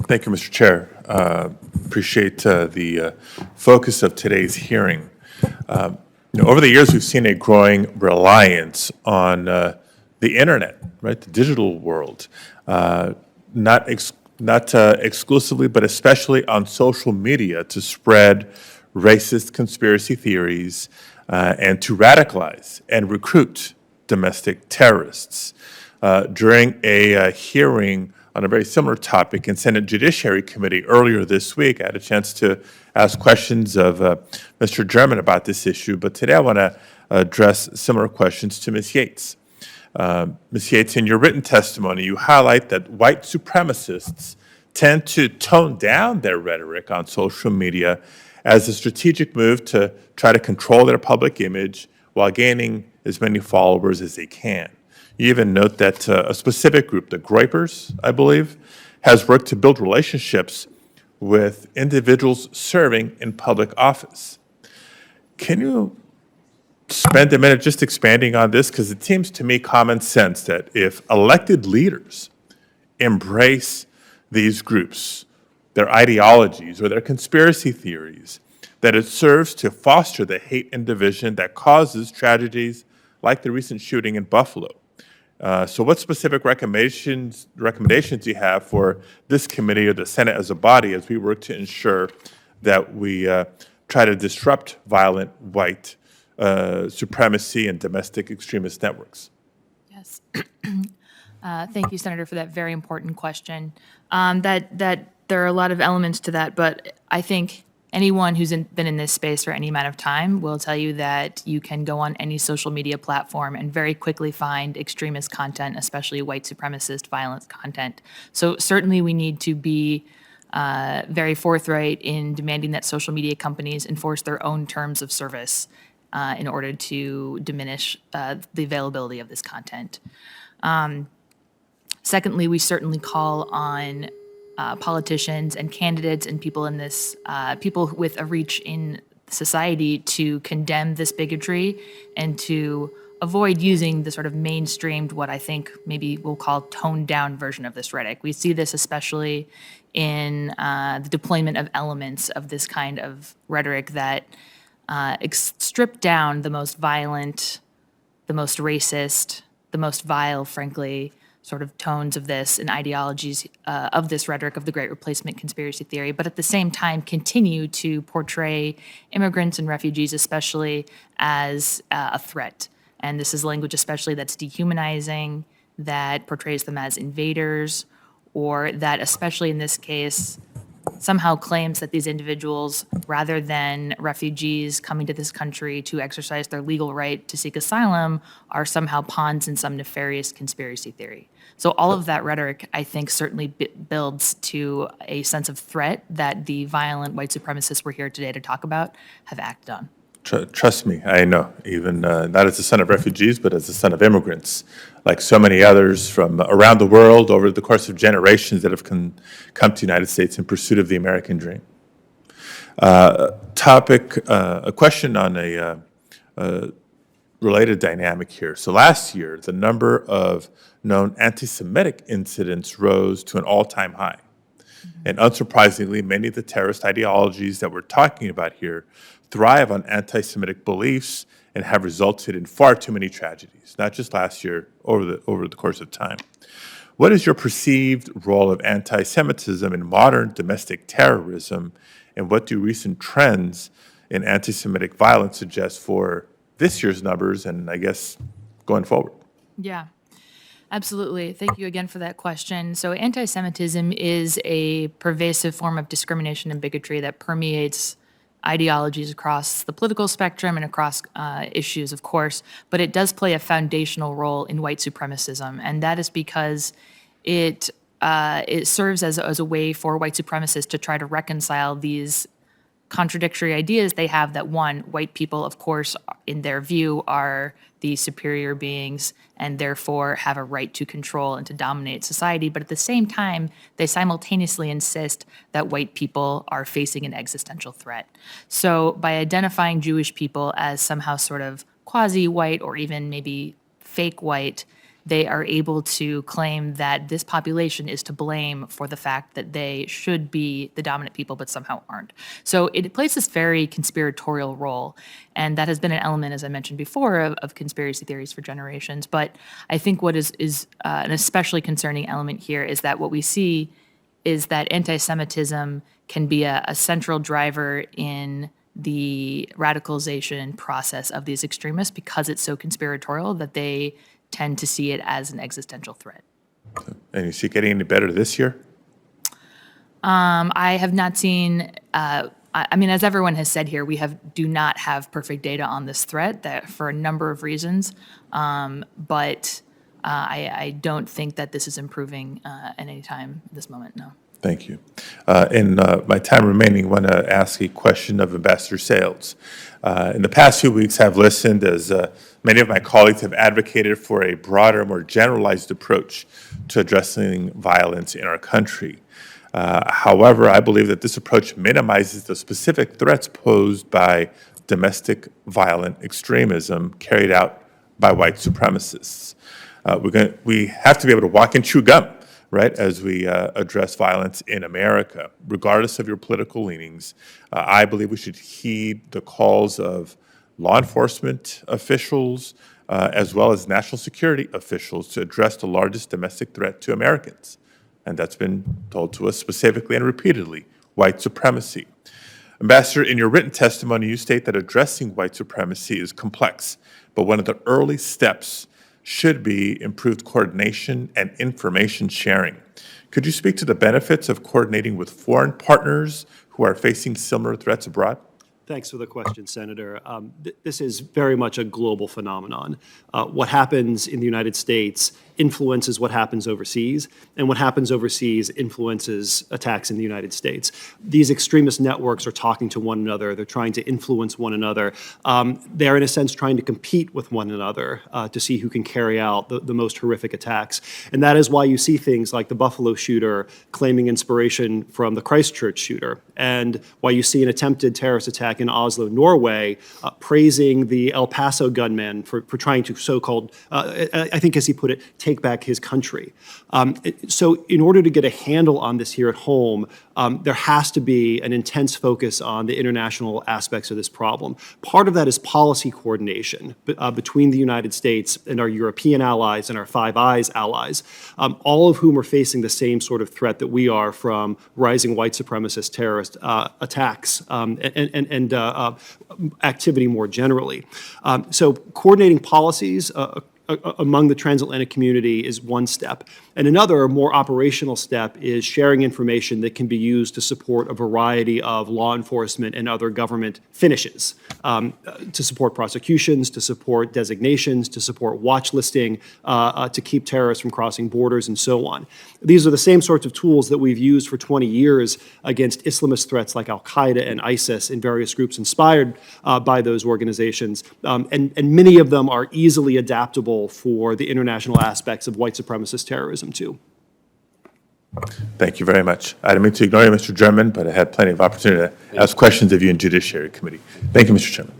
Thank you, Mr. Chair. Appreciate the focus of today's hearing. Over the years, we've seen a growing reliance on the internet, right, the digital world, not exclusively, but especially on social media to spread racist conspiracy theories and to radicalize and recruit domestic terrorists. During a hearing on a very similar topic in Senate Judiciary Committee earlier this week, I had a chance to ask questions of Mr. German about this issue, but today I want to address similar questions to Ms. Yates. Ms. Yates, in your written testimony, you highlight that white supremacists tend to tone down their rhetoric on social media as a strategic move to try to control their public image while gaining as many followers as they can. You even note that a specific group, the Groypers, I believe, has worked to build relationships with individuals serving in public office. Can you spend a minute just expanding on this? Because it seems to me common sense that if elected leaders embrace these groups, their ideologies or their conspiracy theories, that it serves to foster the hate and division that causes tragedies like the recent shooting in Buffalo. So what specific recommendations do you have for this committee or the Senate as a body as we work to ensure that we try to disrupt violent white supremacy and domestic extremist networks? Yes. Thank you, Senator, for that very important question. That there are a lot of elements to that, but I think anyone who's been in this space for any amount of time will tell you that you can go on any social media platform and very quickly find extremist content, especially white supremacist violence content. So certainly we need to be very forthright in demanding that social media companies enforce their own terms of service in order to diminish the availability of this content. Secondly, we certainly call on politicians and candidates and people in this, people with a reach in society to condemn this bigotry and to avoid using the sort of mainstreamed, what I think maybe we'll call toned down version of this rhetoric. We see this especially in the deployment of elements of this kind of rhetoric that strip down the most violent, the most racist, the most vile, frankly, sort of tones of this and ideologies of this rhetoric of the Great Replacement conspiracy theory, but at the same time continue to portray immigrants and refugees especially as a threat. And this is language especially that's dehumanizing, that portrays them as invaders, or that especially in this case somehow claims that these individuals, rather than refugees coming to this country to exercise their legal right to seek asylum, are somehow pawns in some nefarious conspiracy theory. So all of that rhetoric, I think, certainly builds to a sense of threat that the violent white supremacists we're here today to talk about have acted on. Trust me, I know, even not as a son of refugees, but as a son of immigrants, like so many others from around the world over the course of generations that have come to the United States in pursuit of the American dream. A question on a related dynamic here. So last year, the number of known anti-Semitic incidents rose to an all-time high. And unsurprisingly, many of the terrorist ideologies that we're talking about here thrive on anti-Semitic beliefs and have resulted in far too many tragedies, not just last year, over the course of time. What is your perceived role of anti-Semitism in modern domestic terrorism, and what do recent trends in anti-Semitic violence suggest for this year's numbers and, I guess, going forward? Yeah. Absolutely. Thank you again for that question. So anti-Semitism is a pervasive form of discrimination and bigotry that permeates ideologies across the political spectrum and across issues, of course, but it does play a foundational role in white supremacism, and that is because it serves as a way for white supremacists to try to reconcile these contradictory ideas they have that, one, white people, of course, in their view, are the superior beings and therefore have a right to control and to dominate society. But at the same time, they simultaneously insist that white people are facing an existential threat. So by identifying Jewish people as somehow sort of quasi-white or even maybe fake white, they are able to claim that this population is to blame for the fact that they should be the dominant people but somehow aren't. So it plays this very conspiratorial role, and that has been an element, as I mentioned before, of conspiracy theories for generations. But I think what is an especially concerning element here is that what we see is that anti-Semitism can be a central driver in the radicalization process of these extremists because it's so conspiratorial that they tend to see it as an existential threat. And you see it getting any better this year? I have not seen, I mean, as everyone has said here, we do not have perfect data on this threat that for a number of reasons, but I don't think that this is improving at any time at this moment, no. Thank you. In my time remaining, I want to ask a question of Ambassador Sales. In the past few weeks, I've listened as many of my colleagues have advocated for a broader, more generalized approach to addressing violence in our country. However, I believe that this approach minimizes the specific threats posed by domestic violent extremism carried out by white supremacists. We have to be able to walk and chew gum, right, as we address violence in America. Regardless of your political leanings, I believe we should heed the calls of law enforcement officials as well as national security officials to address the largest domestic threat to Americans. And that's been told to us specifically and repeatedly, white supremacy. Ambassador, in your written testimony, you state that addressing white supremacy is complex, but one of the early steps should be improved coordination and information sharing. Could you speak to the benefits of coordinating with foreign partners who are facing similar threats abroad? Thanks for the question, Senator. This is very much a global phenomenon. What happens in the United States influences what happens overseas, and what happens overseas influences attacks in the United States. These extremist networks are talking to one another. They're trying to influence one another. They're, in a sense, trying to compete with one another to see who can carry out the most horrific attacks. And that is why you see things like the Buffalo shooter claiming inspiration from the Christchurch shooter, and why you see an attempted terrorist attack in Oslo, Norway, praising the El Paso gunman for trying to so-called, I think as he put it, take back his country. So in order to get a handle on this here at home, there has to be an intense focus on the international aspects of this problem. Part of that is policy coordination between the United States and our European allies and our Five Eyes allies, all of whom are facing the same sort of threat that we are from rising white supremacist terrorist attacks and activity more generally. So coordinating policies among the transatlantic community is one step. And another, more operational step, is sharing information that can be used to support a variety of law enforcement and other government finishes, to support prosecutions, to support designations, to support watch listing, to keep terrorists from crossing borders, and so on. These are the same sorts of tools that we've used for 20 years against Islamist threats like al-Qaeda and ISIS and various groups inspired by those organizations. And many of them are easily adaptable for the international aspects of white supremacist terrorism, too. Thank you very much. I didn't mean to ignore you, Mr. German, but I had plenty of opportunity to ask questions of you in Judiciary Committee. Thank you, Mr. Chairman.